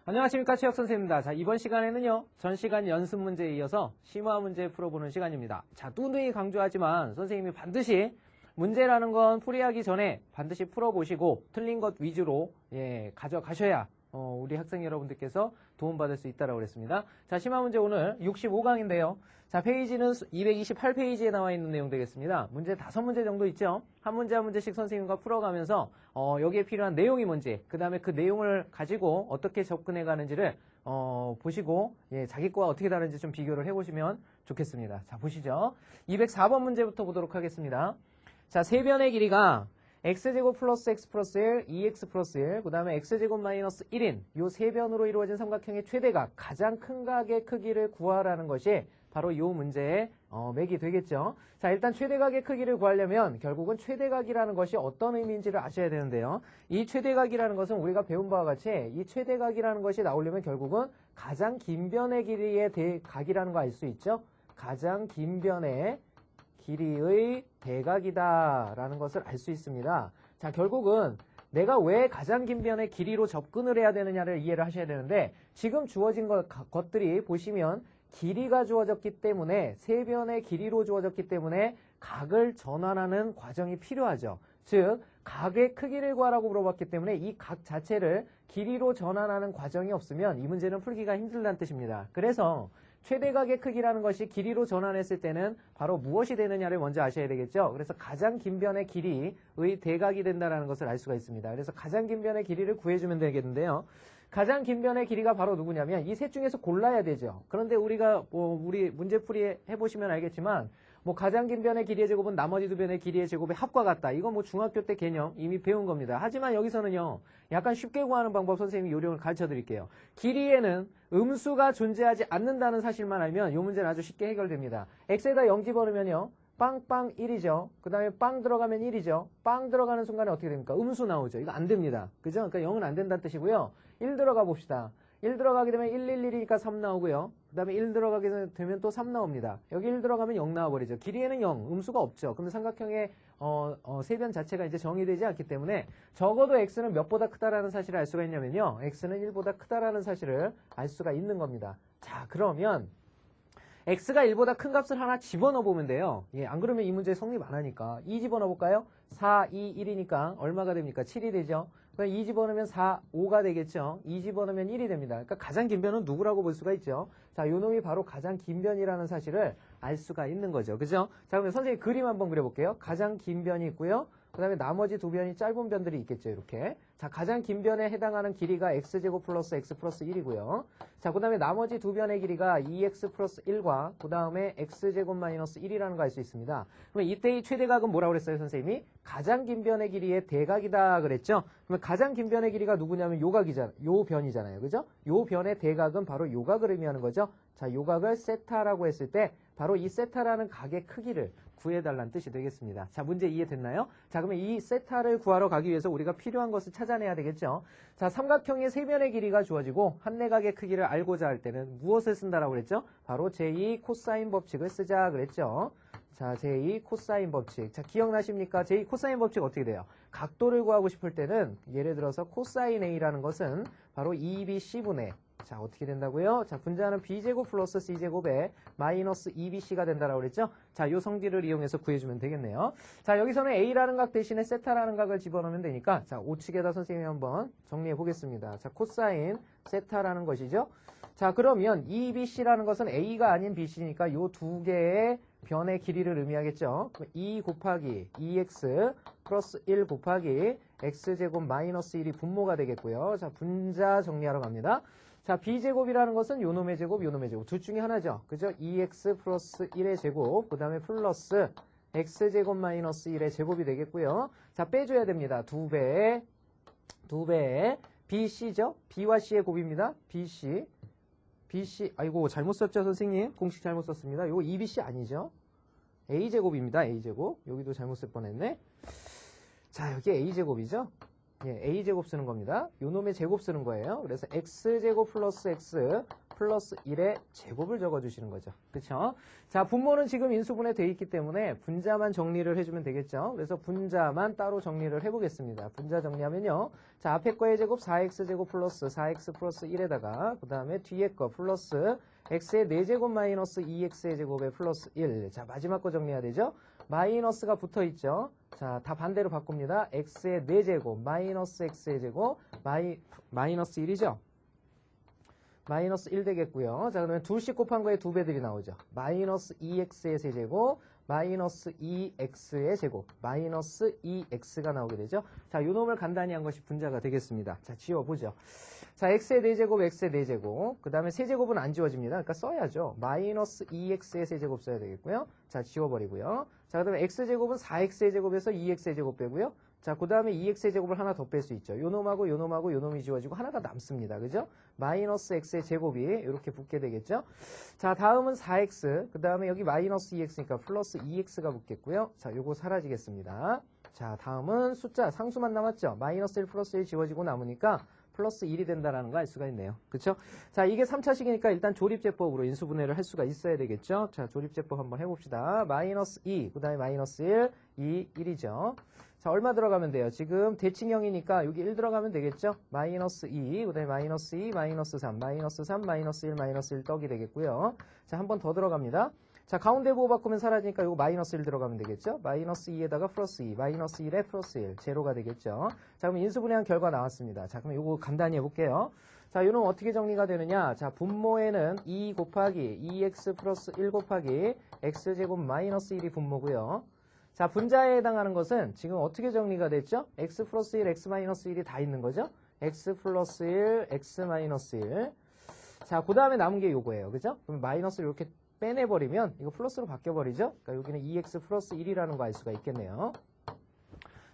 안녕하십니까, 최혁 선생님입니다. 자, 이번 시간에는요, 전 시간 연습 문제에 이어서 심화 문제 풀어보는 시간입니다. 자, 뚱뚱이 강조하지만 선생님이 반드시 문제라는 건 풀이하기 전에 반드시 풀어보시고 틀린 것 위주로 가져가셔야 우리 학생 여러분들께서 도움받을 수 있다고 그랬습니다. 자, 심화 문제 오늘 65강인데요. 자, 페이지는 228페이지에 나와 있는 내용 되겠습니다. 문제 5문제 정도 있죠. 한 문제 한 문제씩 선생님과 풀어가면서 여기에 필요한 내용이 뭔지, 그 다음에 그 내용을 가지고 어떻게 접근해 가는지를 보시고 자기 거와 어떻게 다른지 좀 비교를 해보시면 좋겠습니다. 자, 보시죠. 204번 문제부터 보도록 하겠습니다. 자, 세변의 길이가 x제곱 플러스 x 플러스 1, 2x 플러스 1, 그 다음에 x제곱 마이너스 1인 요 세변으로 이루어진 삼각형의 최대각, 가장 큰 각의 크기를 구하라는 것이 바로 요 문제의 맥이 되겠죠. 자, 일단 최대각의 크기를 구하려면 결국은 최대각이라는 것이 어떤 의미인지를 아셔야 되는데요. 이 최대각이라는 것은 우리가 배운 바와 같이 이 최대각이라는 것이 나오려면 결국은 가장 긴 변의 길이의 대각이라는 거 알 수 있죠. 가장 긴 변의 길이의 대각이다라는 것을 알 수 있습니다. 자, 결국은 내가 왜 가장 긴 변의 길이로 접근을 해야 되느냐를 이해를 하셔야 되는데 지금 주어진 것들이 보시면 길이가 주어졌기 때문에 세변의 길이로 주어졌기 때문에 각을 전환하는 과정이 필요하죠. 즉 각의 크기를 구하라고 물어봤기 때문에 이 각 자체를 길이로 전환하는 과정이 없으면 이 문제는 풀기가 힘들다는 뜻입니다. 그래서 최대각의 크기라는 것이 길이로 전환했을 때는 바로 무엇이 되느냐를 먼저 아셔야 되겠죠. 그래서 가장 긴 변의 길이의 대각이 된다는 것을 알 수가 있습니다. 그래서 가장 긴 변의 길이를 구해주면 되겠는데요. 가장 긴 변의 길이가 바로 누구냐면 이 셋 중에서 골라야 되죠. 그런데 우리가 우리 문제풀이 해보시면 알겠지만 가장 긴 변의 길이의 제곱은 나머지 두 변의 길이의 제곱의 합과 같다. 이건 중학교 때 개념 이미 배운 겁니다. 하지만 여기서는요. 약간 쉽게 구하는 방법 선생님이 요령을 가르쳐 드릴게요. 길이에는 음수가 존재하지 않는다는 사실만 알면 이 문제는 아주 쉽게 해결됩니다. x에다 0 집어넣으면요. 빵빵 1이죠. 그 다음에 빵 들어가면 1이죠. 빵 들어가는 순간에 어떻게 됩니까? 음수 나오죠. 이거 안 됩니다. 그죠? 그러니까 0은 안 된다는 뜻이고요. 1 들어가 봅시다. 1 들어가게 되면 1, 1, 1이니까 3 나오고요. 그 다음에 1 들어가게 되면 또 3 나옵니다. 여기 1 들어가면 0 나와버리죠. 길이에는 0, 음수가 없죠. 그럼 삼각형의 세변 자체가 이제 정의되지 않기 때문에 적어도 x는 몇보다 크다라는 사실을 알 수가 있냐면요. x는 1보다 크다라는 사실을 알 수가 있는 겁니다. 자, 그러면 x가 1보다 큰 값을 하나 집어넣어 보면 돼요. 안 그러면 이 문제 성립 안 하니까. 2 집어넣어 볼까요? 4, 2, 1이니까 얼마가 됩니까? 7이 되죠. 그럼 2 집어넣으면 4, 5가 되겠죠. 2 집어넣으면 1이 됩니다. 그러니까 가장 긴 변은 누구라고 볼 수가 있죠. 자, 요 놈이 바로 가장 긴 변이라는 사실을 알 수가 있는 거죠. 그죠? 자, 그러면 선생님 그림 한번 그려볼게요. 가장 긴 변이 있고요. 그 다음에 나머지 두 변이 짧은 변들이 있겠죠. 이렇게. 자, 가장 긴 변에 해당하는 길이가 x제곱 플러스 x 플러스 1이고요. 자, 그 다음에 나머지 두 변의 길이가 2x 플러스 1과 그 다음에 x제곱 마이너스 1이라는 거 알 수 있습니다. 그러면 이때의 최대각은 뭐라고 그랬어요, 선생님이? 가장 긴 변의 길이의 대각이다 그랬죠? 그러면 가장 긴 변의 길이가 누구냐면 요 변이잖아요. 그죠? 요 변의 대각은 바로 요 각을 의미하는 거죠. 자, 요 각을 세타라고 했을 때 바로 이 세타라는 각의 크기를 구해달라는 뜻이 되겠습니다. 자, 문제 이해됐나요? 자, 그러면 이 세타를 구하러 가기 위해서 우리가 필요한 것을 찾아내야 되겠죠. 자, 삼각형의 세변의 길이가 주어지고 한 내각의 크기를 알고자 할 때는 무엇을 쓴다라고 그랬죠? 바로 제2 코사인 법칙을 쓰자 그랬죠. 자, 제2 코사인 법칙. 자, 기억나십니까? 제2 코사인 법칙 어떻게 돼요? 각도를 구하고 싶을 때는 예를 들어서 코사인 A라는 것은 바로 2BC분의 자, 어떻게 된다고요? 자, 분자는 b제곱 플러스 c제곱에 마이너스 2bc가 된다라고 그랬죠? 자, 요 성질을 이용해서 구해주면 되겠네요. 자, 여기서는 a라는 각 대신에 세타라는 각을 집어넣으면 되니까 자, 우측에다 선생님이 한번 정리해 보겠습니다. 자, 코사인 세타라는 것이죠. 자, 그러면 2bc라는 것은 a가 아닌 bc니까 요 두 개의 변의 길이를 의미하겠죠. 2 곱하기 2x 플러스 1 곱하기 x제곱 마이너스 1이 분모가 되겠고요. 자, 분자 정리하러 갑니다. 자, b제곱이라는 것은 요놈의 제곱, 요놈의 제곱. 둘 중에 하나죠. 그죠? 2x 플러스 1의 제곱, 그 다음에 플러스 x제곱 마이너스 1의 제곱이 되겠고요. 자, 빼줘야 됩니다. 두 배의 bc죠? b와 c의 곱입니다. bc, 아이고, 잘못 썼죠, 선생님? 공식 잘못 썼습니다. 이거 2bc 아니죠? a제곱입니다. a제곱. 여기도 잘못 쓸 뻔했네. 자, 여기 a제곱이죠? 예, a제곱 쓰는 겁니다. 요 놈의 제곱 쓰는 거예요. 그래서 x제곱 플러스 x 플러스 1의 제곱을 적어주시는 거죠. 그쵸? 자, 분모는 지금 인수분해 돼 있기 때문에 분자만 정리를 해주면 되겠죠. 그래서 분자만 따로 정리를 해보겠습니다. 분자 정리하면요. 자, 앞에 거의 제곱 4x제곱 플러스 4x 플러스 1에다가 그 다음에 뒤에 거 플러스 x의 4제곱 마이너스 2x의 제곱에 플러스 1. 자, 마지막 거 정리해야 되죠. 마이너스가 붙어 있죠. 자, 다 반대로 바꿉니다. x의 4제곱 마이너스 x의 제곱 마이너스 1이죠. 마이너스 1 되겠고요. 자, 그러면 둘씩 곱한 거에 2배들이 나오죠. 마이너스 2x의 세제곱 마이너스 2x의 제곱 마이너스 2x가 나오게 되죠. 자, 요 놈을 간단히 한 것이 분자가 되겠습니다. 자, 지워보죠. 자, x의 4제곱 x의 4제곱 그 다음에 세제곱은 안 지워집니다. 그러니까 써야죠. 마이너스 2x의 세제곱 써야 되겠고요. 자, 지워버리고요. 자, 그 다음에 x제곱은 4x의 제곱에서 2x의 제곱 빼고요. 자, 그 다음에 2x의 제곱을 하나 더 뺄 수 있죠. 요 놈하고 요 놈하고 요 놈이 지워지고 하나가 남습니다. 그죠? 마이너스 x의 제곱이 이렇게 붙게 되겠죠. 자, 다음은 4x 그 다음에 여기 마이너스 2x니까 플러스 2x가 붙겠고요. 자, 요거 사라지겠습니다. 자, 다음은 숫자 상수만 남았죠. 마이너스 1 플러스 1 지워지고 남으니까 플러스 1이 된다라는 거 알 수가 있네요. 그쵸? 자, 이게 3차식이니까 일단 조립제법으로 인수분해를 할 수가 있어야 되겠죠. 자, 조립제법 한번 해봅시다. 마이너스 2, 그 다음에 마이너스 1, 2, 1이죠. 자, 얼마 들어가면 돼요? 지금 대칭형이니까 여기 1 들어가면 되겠죠? 마이너스 2, 그 다음에 마이너스 2, 마이너스 3, 마이너스 3, 마이너스 1, 마이너스 1 떡이 되겠고요. 자, 한 번 더 들어갑니다. 자, 가운데 보호 바꾸면 사라지니까 이거 마이너스 1 들어가면 되겠죠? 마이너스 2에다가 플러스 2, 마이너스 1에 플러스 1, 제로가 되겠죠? 자, 그럼 인수분해한 결과 나왔습니다. 자, 그럼 이거 간단히 해볼게요. 자, 이놈 어떻게 정리가 되느냐? 자, 분모에는 2 곱하기 2x 플러스 1 곱하기 x제곱 마이너스 1이 분모고요. 자, 분자에 해당하는 것은 지금 어떻게 정리가 됐죠? x 플러스 1, x 마이너스 1이 다 있는 거죠? x 플러스 1, x 마이너스 1. 자, 그 다음에 남은 게 요거예요. 그죠? 그럼 마이너스를 이렇게 빼내버리면 이거 플러스로 바뀌어버리죠? 그러니까 여기는 2x 플러스 1이라는 거 알 수가 있겠네요.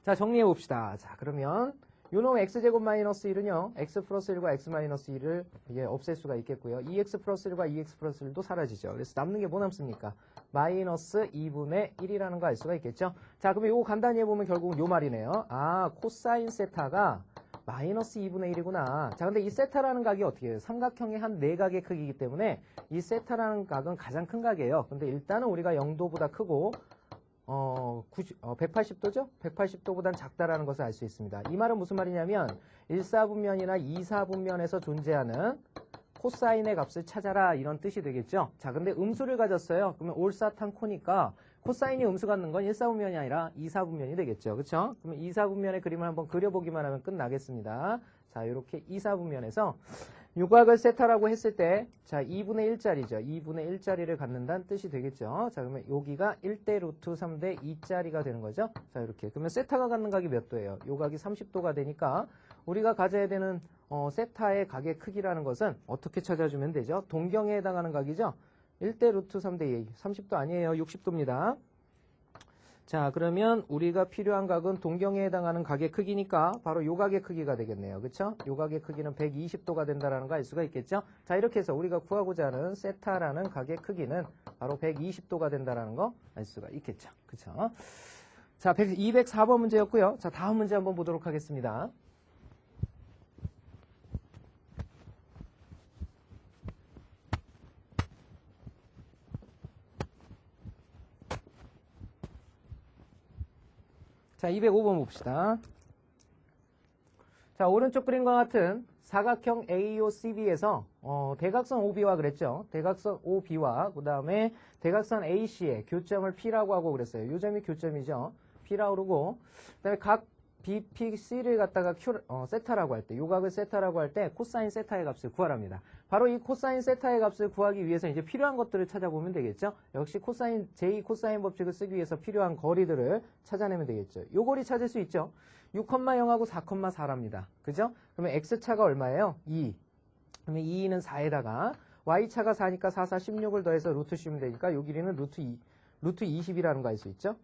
자, 정리해봅시다. 자, 그러면 요놈 x제곱 마이너스 1은요. x 플러스 1과 x 마이너스 1을 없앨 수가 있겠고요. 2x 플러스 1과 2x 플러스 1도 사라지죠. 그래서 남는 게 뭐 남습니까? 마이너스 2분의 1이라는 거 알 수가 있겠죠? 자, 그러면 요거 간단히 해보면 결국은 요 말이네요. 아, 코사인 세타가 마이너스 2분의 1이구나. 자, 근데 이 세타라는 각이 어떻게 해요? 삼각형의 한 4각의 크기이기 때문에 이 세타라는 각은 가장 큰 각이에요. 근데 일단은 우리가 0도보다 크고 180도죠? 180도보단 작다라는 것을 알 수 있습니다. 이 말은 무슨 말이냐면 1사분면이나 2사분면에서 존재하는 코사인의 값을 찾아라 이런 뜻이 되겠죠. 자, 근데 음수를 가졌어요. 그러면 올사탕 코니까 코사인이 음수 갖는 건 1사분면이 아니라 2사분면이 되겠죠. 그렇죠? 그러면 2사분면의 그림을 한번 그려보기만 하면 끝나겠습니다. 자, 이렇게 2사분면에서 육각을 세타라고 했을 때, 자, 2분의 1짜리죠. 2분의 1짜리를 갖는다는 뜻이 되겠죠. 자, 그러면 여기가 1대 루트 3대 2짜리가 되는 거죠. 자, 이렇게. 그러면 세타가 갖는 각이 몇 도예요? 요 각이 30도가 되니까 우리가 가져야 되는 세타의 각의 크기라는 것은 어떻게 찾아주면 되죠? 동경에 해당하는 각이죠. 1대 루트 3대 2. 30도 아니에요. 60도입니다. 자, 그러면 우리가 필요한 각은 동경에 해당하는 각의 크기니까 바로 요 각의 크기가 되겠네요. 그쵸? 요 각의 크기는 120도가 된다는 거 알 수가 있겠죠? 자, 이렇게 해서 우리가 구하고자 하는 세타라는 각의 크기는 바로 120도가 된다는 거 알 수가 있겠죠. 그쵸? 자, 204번 문제였고요. 자, 다음 문제 한번 보도록 하겠습니다. 자, 205번 봅시다. 자, 오른쪽 그림과 같은 사각형 AOCB에서 대각선 OB와 그랬죠. 대각선 OB와 그 다음에 대각선 AC의 교점을 P라고 하고 그랬어요. 요 점이 교점이죠. P라고 그러고 그 다음에 각 BPC를 갖다가 세타라고 할 때, 요 각을 세타라고 할 때 코사인 세타의 값을 구하랍니다. 바로 이 코사인 세타의 값을 구하기 위해서 이제 필요한 것들을 찾아보면 되겠죠. 역시 코사인, 제2 코사인 법칙을 쓰기 위해서 필요한 거리들을 찾아내면 되겠죠. 요 거리 찾을 수 있죠. 6,0하고 4,4랍니다. 그죠? 그러면 x차가 얼마예요? 2. 그러면 2는 4에다가 y차가 4니까 4, 4, 16을 더해서 루트 씌우면 되니까 요 길이는 루트 20이라는 거 알 수 있죠.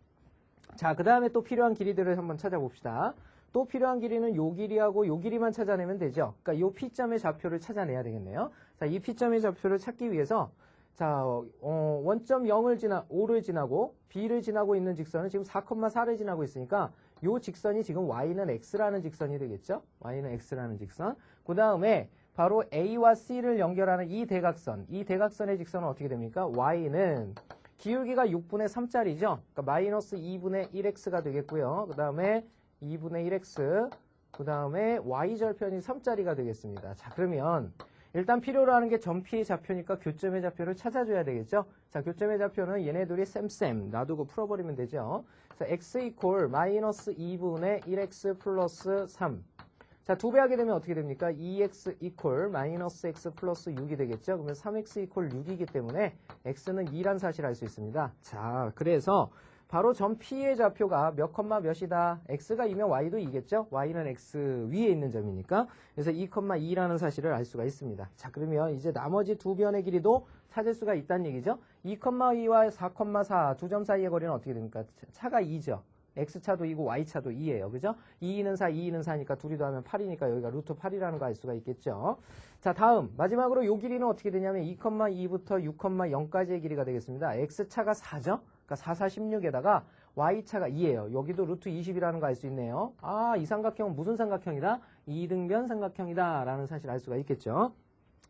자, 그 다음에 또 필요한 길이들을 한번 찾아봅시다. 또 필요한 길이는 요 길이하고 요 길이만 찾아내면 되죠. 그러니까 요 P점의 좌표를 찾아내야 되겠네요. 자, 이 P점의 좌표를 찾기 위해서 자, 원점 5를 지나고 B를 지나고 있는 직선은 지금 4,4를 지나고 있으니까 요 직선이 지금 Y는 X라는 직선이 되겠죠. Y는 X라는 직선. 그 다음에 바로 A와 C를 연결하는 이 대각선, 이 대각선의 직선은 어떻게 됩니까? Y는 기울기가 6분의 3짜리죠. 그러니까 마이너스 2분의 1x가 되겠고요. 그 다음에 2분의 1x, 그 다음에 y절편이 3짜리가 되겠습니다. 자, 그러면 일단 필요로 하는 게 점피의 좌표니까 교점의 좌표를 찾아줘야 되겠죠. 자, 교점의 좌표는 얘네들이 쌤쌤 놔두고 풀어버리면 되죠. 자, x 이퀄 마이너스 2분의 1x 플러스 3. 자, 2배 하게 되면 어떻게 됩니까? 2x 이퀄 마이너스 x 플러스 6이 되겠죠. 그러면 3x 이퀄 6이기 때문에 x는 2란 사실을 알 수 있습니다. 자, 그래서 바로 점 P의 좌표가 몇 컴마 몇이다. x가 2면 y도 2겠죠. y는 x 위에 있는 점이니까. 그래서 2,2라는 사실을 알 수가 있습니다. 자, 그러면 이제 나머지 두 변의 길이도 찾을 수가 있다는 얘기죠. 2,2와 4,4 두 점 사이의 거리는 어떻게 됩니까? 차가 2죠. x차도 2고 y차도 2예요. 그죠? 2는 4, 2는 4니까 둘이 더하면 8이니까 여기가 루트 8이라는 거 알 수가 있겠죠. 자, 다음 마지막으로 요 길이는 어떻게 되냐면 2,2부터 6,0까지의 길이가 되겠습니다. x차가 4죠? 그러니까 4, 4, 16에다가 y차가 2예요. 여기도 루트 20이라는 거 알 수 있네요. 아, 이 삼각형은 무슨 삼각형이다? 이등변 삼각형이다 라는 사실 알 수가 있겠죠.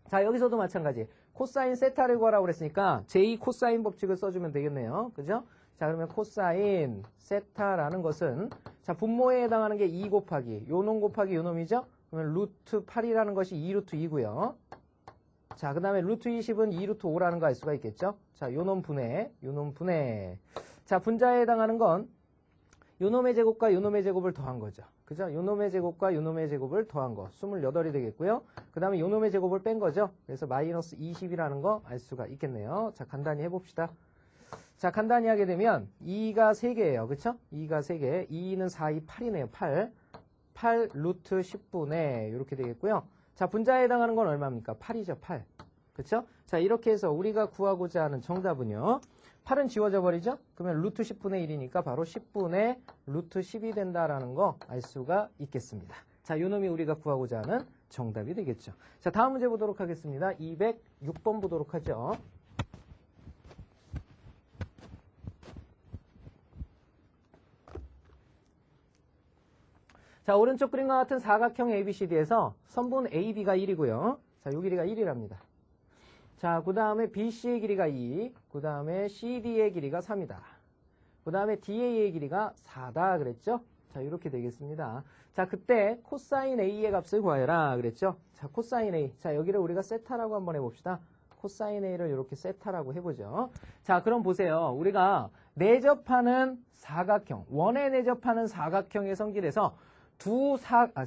자, 여기서도 마찬가지. 코사인 세타를 구하라고 그랬으니까 제2 코사인 법칙을 써주면 되겠네요. 그죠? 자, 그러면 코사인 세타라는 것은 자, 분모에 해당하는 게 2 곱하기 요놈 곱하기 요놈이죠? 그러면 루트 8이라는 것이 2루트 2고요. 자, 그 다음에 루트 20은 2루트 5라는 거 알 수가 있겠죠? 자, 요놈 분해, 요놈 분해. 자, 분자에 해당하는 건 요놈의 제곱과 요놈의 제곱을 더한 거죠. 그죠? 요놈의 제곱과 요놈의 제곱을 더한 거. 28이 되겠고요. 그 다음에 요놈의 제곱을 뺀 거죠. 그래서 마이너스 20이라는 거 알 수가 있겠네요. 자, 간단히 해봅시다. 자, 간단히 하게 되면 2가 3개예요. 그쵸? 2가 3개. 2는 4, 2, 8이네요. 8 루트 10분의 이렇게 되겠고요. 자, 분자에 해당하는 건 얼마입니까? 8이죠. 8. 그쵸? 자, 이렇게 해서 우리가 구하고자 하는 정답은요. 8은 지워져 버리죠? 그러면 루트 10분의 1이니까 바로 10분의 루트 10이 된다라는 거 알 수가 있겠습니다. 자, 요 놈이 우리가 구하고자 하는 정답이 되겠죠. 자, 다음 문제 보도록 하겠습니다. 206번 보도록 하죠. 자, 오른쪽 그림과 같은 사각형 ABCD에서 선분 AB가 1이고요. 자, 요 길이가 1이랍니다. 자, 그 다음에 BC의 길이가 2, 그 다음에 CD의 길이가 3이다. 그 다음에 DA의 길이가 4다 그랬죠? 자, 이렇게 되겠습니다. 자, 그때 코사인 A의 값을 구하여라 그랬죠? 자, 코사인 A. 자, 여기를 우리가 세타라고 한번 해봅시다. 코사인 A를 이렇게 세타라고 해보죠. 자, 그럼 보세요. 우리가 내접하는 사각형, 원에 내접하는 사각형의 성질에서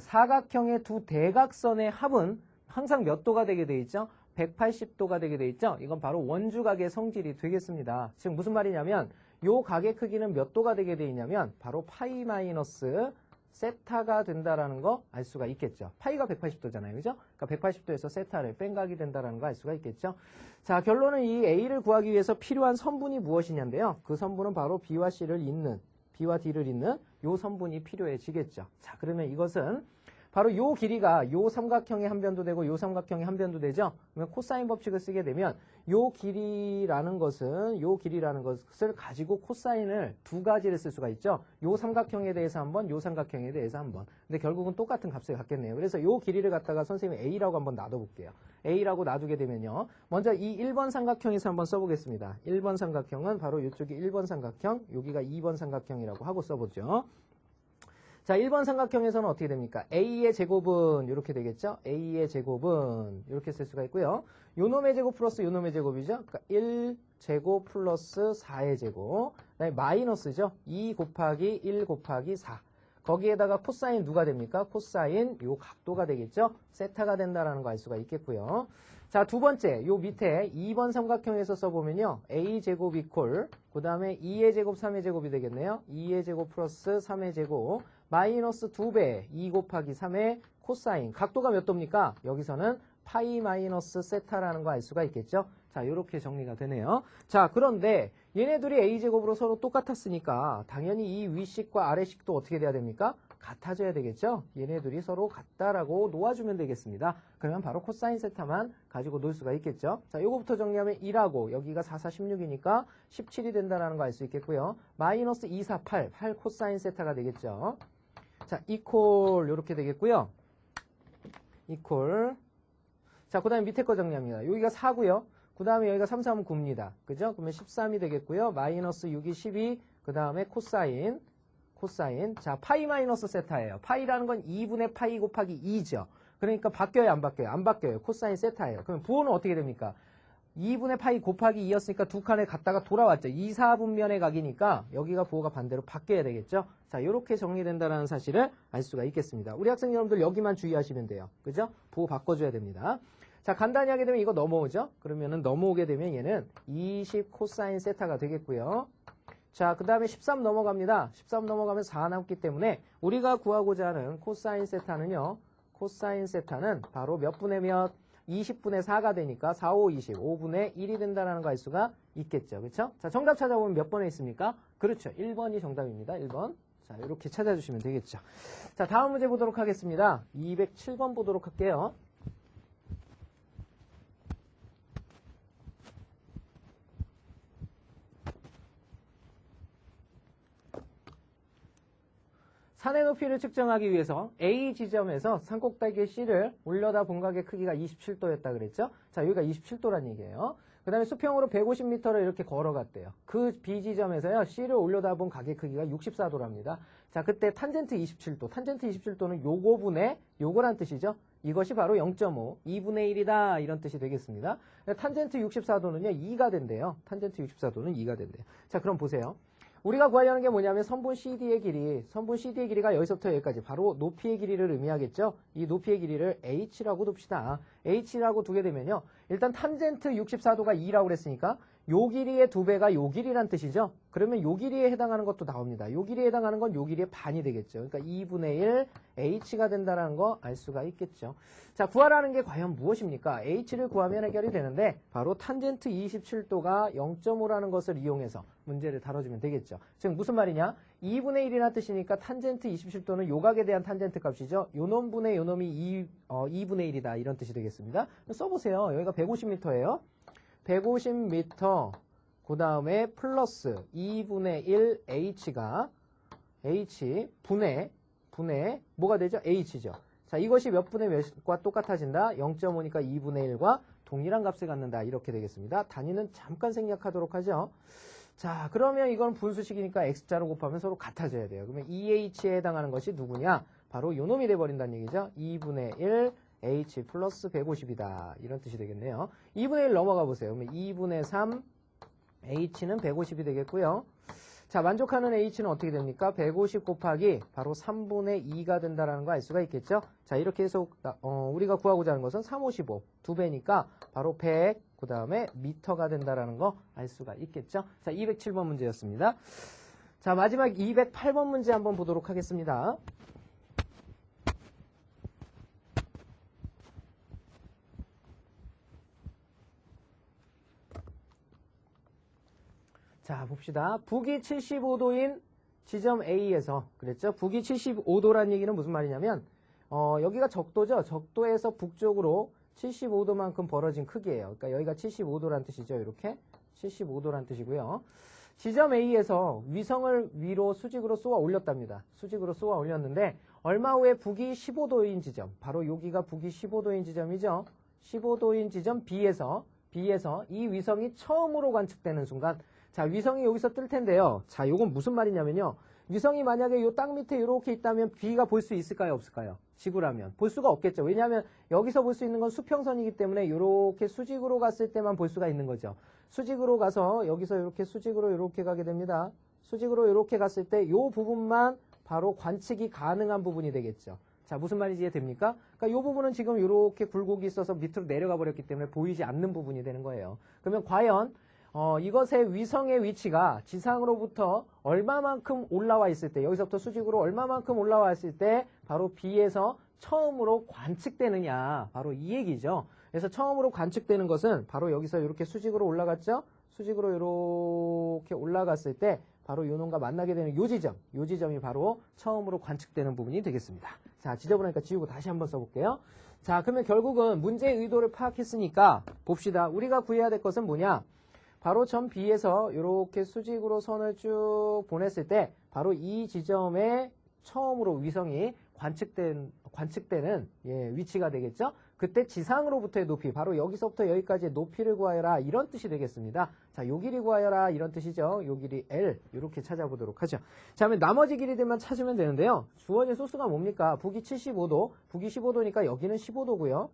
사각형의 두 대각선의 합은 항상 몇 도가 되게 돼 있죠? 180도가 되게 돼 있죠? 이건 바로 원주각의 성질이 되겠습니다. 지금 무슨 말이냐면 요 각의 크기는 몇 도가 되게 돼 있냐면 바로 파이 마이너스 세타가 된다라는 거 알 수가 있겠죠. 파이가 180도잖아요. 그죠? 그러니까 180도에서 세타를 뺀 각이 된다라는 거 알 수가 있겠죠. 자, 결론은 이 A를 구하기 위해서 필요한 선분이 무엇이냐인데요. 그 선분은 바로 B와 C를 잇는 B와 D를 잇는 요 선분이 필요해지겠죠. 자, 그러면 이것은 바로 요 길이가 요 삼각형의 한 변도 되고 요 삼각형의 한 변도 되죠. 그러면 코사인 법칙을 쓰게 되면 요 길이라는 것을 가지고 코사인을 두 가지를 쓸 수가 있죠. 요 삼각형에 대해서 한 번, 요 삼각형에 대해서 한 번. 근데 결국은 똑같은 값을 갖겠네요. 그래서 요 길이를 갖다가 선생님이 A라고 한번 놔둬볼게요. A라고 놔두게 되면요. 먼저 이 1번 삼각형에서 한번 써보겠습니다. 1번 삼각형은 바로 이쪽이 1번 삼각형, 여기가 2번 삼각형이라고 하고 써보죠. 자, 1번 삼각형에서는 어떻게 됩니까? A의 제곱은 이렇게 되겠죠? A의 제곱은 이렇게 쓸 수가 있고요. 요놈의 제곱 플러스 요놈의 제곱이죠? 그러니까 1제곱 플러스 4의 제곱. 그다음에 마이너스죠? 2 곱하기 1 곱하기 4. 거기에다가 코사인 누가 됩니까? 코사인 요 각도가 되겠죠? 세타가 된다라는 거 알 수가 있겠고요. 자, 두 번째 요 밑에 2번 삼각형에서 써보면요. A제곱 이퀄 그 다음에 2의 제곱 3의 제곱이 되겠네요. 2의 제곱 플러스 3의 제곱 마이너스 2배 2 곱하기 3의 코사인 각도가 몇 도입니까? 여기서는 파이 마이너스 세타라는 거 알 수가 있겠죠? 자, 이렇게 정리가 되네요. 자, 그런데 얘네들이 A제곱으로 서로 똑같았으니까 당연히 이 위식과 아래식도 어떻게 돼야 됩니까? 같아져야 되겠죠? 얘네들이 서로 같다라고 놓아주면 되겠습니다. 그러면 바로 코사인 세타만 가지고 놀 수가 있겠죠? 자, 요거부터 정리하면 1하고 여기가 4, 4, 16이니까 17이 된다라는 거 알 수 있겠고요. 마이너스 2, 4, 8 코사인 세타가 되겠죠? 자, 이퀄 요렇게 되겠고요. 이퀄 자, 그 다음에 밑에 거 정리합니다. 여기가 4고요. 그 다음에 여기가 3, 3은 9입니다. 그죠? 그러면 13이 되겠고요. 마이너스 6이 12. 그 다음에 코사인. 자, 파이 마이너스 세타예요. 파이라는 건 2분의 파이 곱하기 2죠. 그러니까 바뀌어요, 안 바뀌어요? 안 바뀌어요. 코사인 세타예요. 그럼 부호는 어떻게 됩니까? 2분의 파이 곱하기 2였으니까 두 칸에 갔다가 돌아왔죠. 2, 4분면의 각이니까 여기가 부호가 반대로 바뀌어야 되겠죠. 자, 이렇게 정리된다는 사실을 알 수가 있겠습니다. 우리 학생 여러분들 여기만 주의하시면 돼요. 그죠? 부호 바꿔줘야 됩니다. 자, 간단히 하게 되면 이거 넘어오죠? 그러면은 넘어오게 되면 얘는 20 코사인 세타가 되겠고요. 자, 그 다음에 13 넘어갑니다. 13 넘어가면 4 남기 때문에 우리가 구하고자 하는 코사인 세타는요. 코사인 세타는 바로 몇 분의 몇? 20분의 4가 되니까 4, 5, 20, 5분의 1이 된다는 거 알 수가 있겠죠. 그렇죠? 자, 정답 찾아보면 몇 번에 있습니까? 그렇죠. 1번이 정답입니다. 1번. 자, 이렇게 찾아주시면 되겠죠. 자, 다음 문제 보도록 하겠습니다. 207번 보도록 할게요. 산의 높이를 측정하기 위해서 A 지점에서 산꼭대기 C를 올려다 본 각의 크기가 27도였다 그랬죠? 자, 여기가 27도란 얘기예요. 그 다음에 수평으로 150m를 이렇게 걸어갔대요. 그 B 지점에서요, C를 올려다 본 각의 크기가 64도랍니다. 자, 그때 탄젠트 27도. 탄젠트 27도는 요거분의 요거란 뜻이죠? 이것이 바로 0.5, 2분의 1이다. 이런 뜻이 되겠습니다. 탄젠트 64도는요, 2가 된대요. 탄젠트 64도는 2가 된대요. 자, 그럼 보세요. 우리가 구하려는 게 뭐냐면 선분 CD의 길이가 여기서부터 여기까지 바로 높이의 길이를 의미하겠죠. 이 높이의 길이를 H라고 둡시다. H라고 두게 되면요. 일단 탄젠트 64도가 2라고 그랬으니까 요 길이의 2배가 요 길이란 뜻이죠. 그러면 요 길이에 해당하는 것도 나옵니다. 요 길이에 해당하는 건 요 길이의 반이 되겠죠. 그러니까 2분의 1 H가 된다는 거 알 수가 있겠죠. 자, 구하라는 게 과연 무엇입니까? H를 구하면 해결이 되는데 바로 탄젠트 27도가 0.5라는 것을 이용해서 문제를 다뤄주면 되겠죠. 즉 무슨 말이냐? 2분의 1이라는 뜻이니까 탄젠트 27도는 요 각에 대한 탄젠트 값이죠. 요 놈분의 요 놈이 2분의 1이다. 이런 뜻이 되겠습니다. 써보세요. 여기가 150m예요. 150m 그 다음에 플러스 2분의 1 H가 H 분의 뭐가 되죠? H죠. 자, 이것이 몇 분의 몇과 똑같아진다? 0.5니까 2분의 1과 동일한 값을 갖는다. 이렇게 되겠습니다. 단위는 잠깐 생략하도록 하죠. 자, 그러면 이건 분수식이니까 X자로 곱하면 서로 같아져야 돼요. 그러면 2H에 해당하는 것이 누구냐? 바로 요 놈이 돼버린다는 얘기죠. 2분의 1 H 플러스 150이다. 이런 뜻이 되겠네요. 2분의 1 넘어가 보세요. 그러면 2분의 3 H는 150이 되겠고요. 자, 만족하는 H는 어떻게 됩니까? 150 곱하기 바로 3분의 2가 된다는 거 알 수가 있겠죠? 자, 이렇게 해서 우리가 구하고자 하는 것은 3, 55, 2배니까 바로 100, 그 다음에 미터가 된다는 거 알 수가 있겠죠? 자, 207번 문제였습니다. 자, 마지막 208번 문제 한번 보도록 하겠습니다. 자, 봅시다. 북위 75도인 지점 A에서 그랬죠? 북위 75도란 얘기는 무슨 말이냐면 여기가 적도죠. 적도에서 북쪽으로 75도만큼 벌어진 크기예요. 그러니까 여기가 75도란 뜻이죠. 이렇게 75도란 뜻이고요. 지점 A에서 위성을 위로 수직으로 쏘아 올렸답니다. 수직으로 쏘아 올렸는데 얼마 후에 북위 15도인 지점, 바로 여기가 북위 15도인 지점이죠. 15도인 지점 B에서 이 위성이 처음으로 관측되는 순간, 자, 위성이 여기서 뜰 텐데요. 자, 요건 무슨 말이냐면요. 위성이 만약에 요 땅 밑에 이렇게 있다면 B가 볼 수 있을까요? 없을까요? 지구라면. 볼 수가 없겠죠. 왜냐하면 여기서 볼 수 있는 건 수평선이기 때문에 이렇게 수직으로 갔을 때만 볼 수가 있는 거죠. 수직으로 가서 여기서 이렇게 수직으로 이렇게 가게 됩니다. 수직으로 이렇게 갔을 때 요 부분만 바로 관측이 가능한 부분이 되겠죠. 자, 무슨 말인지 이해됩니까? 그러니까 이 부분은 지금 이렇게 굴곡이 있어서 밑으로 내려가 버렸기 때문에 보이지 않는 부분이 되는 거예요. 그러면 과연 이것의 위성의 위치가 지상으로부터 얼마만큼 올라와 있을 때, 여기서부터 수직으로 얼마만큼 올라와 있을 때 바로 B에서 처음으로 관측되느냐, 바로 이 얘기죠. 그래서 처음으로 관측되는 것은 바로 여기서 이렇게 수직으로 올라갔죠. 수직으로 이렇게 올라갔을 때 바로 요 놈과 만나게 되는 요 지점이 바로 처음으로 관측되는 부분이 되겠습니다. 자, 지저분하니까 지우고 다시 한번 써볼게요. 자, 그러면 결국은 문제의 의도를 파악했으니까 봅시다. 우리가 구해야 될 것은 뭐냐? 바로 점 B에서 이렇게 수직으로 선을 쭉 보냈을 때 바로 이 지점에 처음으로 위성이 관측되는 위치가 되겠죠. 그때 지상으로부터의 높이, 바로 여기서부터 여기까지의 높이를 구하여라, 이런 뜻이 되겠습니다. 자, 요 길이 구하여라, 이런 뜻이죠. 요 길이 L, 이렇게 찾아보도록 하죠. 자, 그러면 나머지 길이들만 찾으면 되는데요. 주어진 소수가 뭡니까? 북이 75도, 북이 15도니까 여기는 15도고요.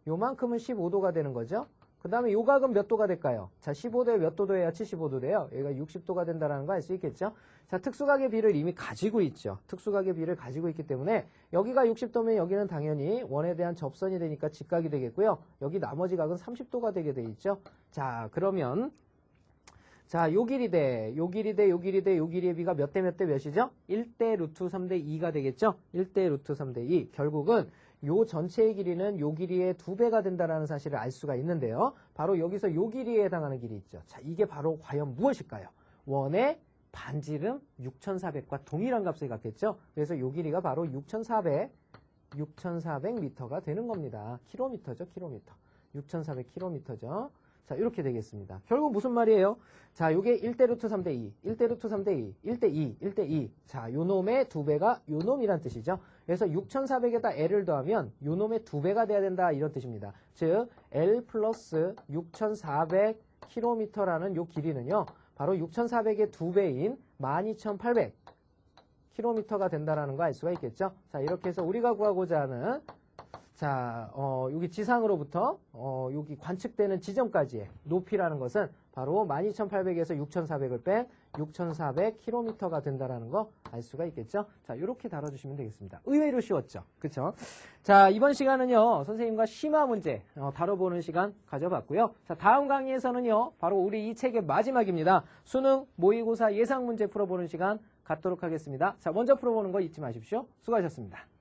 요만큼은 15도가 되는 거죠. 그 다음에 요 각은 몇 도가 될까요? 자, 15도에 몇 도도 해야 75도 돼요? 여기가 60도가 된다는 거 알 수 있겠죠? 자, 특수각의 비를 이미 가지고 있죠. 특수각의 비를 가지고 있기 때문에 여기가 60도면 여기는 당연히 원에 대한 접선이 되니까 직각이 되겠고요. 여기 나머지 각은 30도가 되게 돼 있죠. 자, 그러면 자, 요 길이 대, 요 길이 대, 요 길이 대, 요 길이의 비가 몇 대 몇 대 몇이죠? 1대 루트 3대 2가 되겠죠? 1대 루트 3대 2. 결국은 요 전체의 길이는 요 길이의 2배가 된다는 사실을 알 수가 있는데요. 바로 여기서 요 길이에 해당하는 길이 있죠. 자, 이게 바로 과연 무엇일까요? 원의 반지름 6400과 동일한 값을 갖겠죠. 그래서 요 길이가 바로 6400m가 되는 겁니다. 킬로미터죠, 킬로미터. 6400km죠. 자, 이렇게 되겠습니다. 결국 무슨 말이에요? 자, 요게 1대 루트 3대 2, 1대 루트 3대 2, 1대 2, 1대 2. 자, 요 놈의 2배가 요 놈이란 뜻이죠. 그래서 6400에다 L을 더하면 요 놈의 2배가 돼야 된다, 이런 뜻입니다. 즉, L 플러스 6400km라는 요 길이는요, 바로 6400의 2배인 12800km가 된다라는 거 알 수가 있겠죠. 자, 이렇게 해서 우리가 구하고자 하는, 자, 여기 지상으로부터 여기 관측되는 지점까지의 높이라는 것은 바로 12800에서 6400을 뺀 6400km가 된다라는 거 알 수가 있겠죠. 자, 이렇게 다뤄주시면 되겠습니다. 의외로 쉬웠죠. 그쵸? 자, 이번 시간은요, 선생님과 심화 문제 다뤄보는 시간 가져봤고요. 자, 다음 강의에서는요, 바로 우리 이 책의 마지막입니다. 수능 모의고사 예상 문제 풀어보는 시간 갖도록 하겠습니다. 자, 먼저 풀어보는 거 잊지 마십시오. 수고하셨습니다.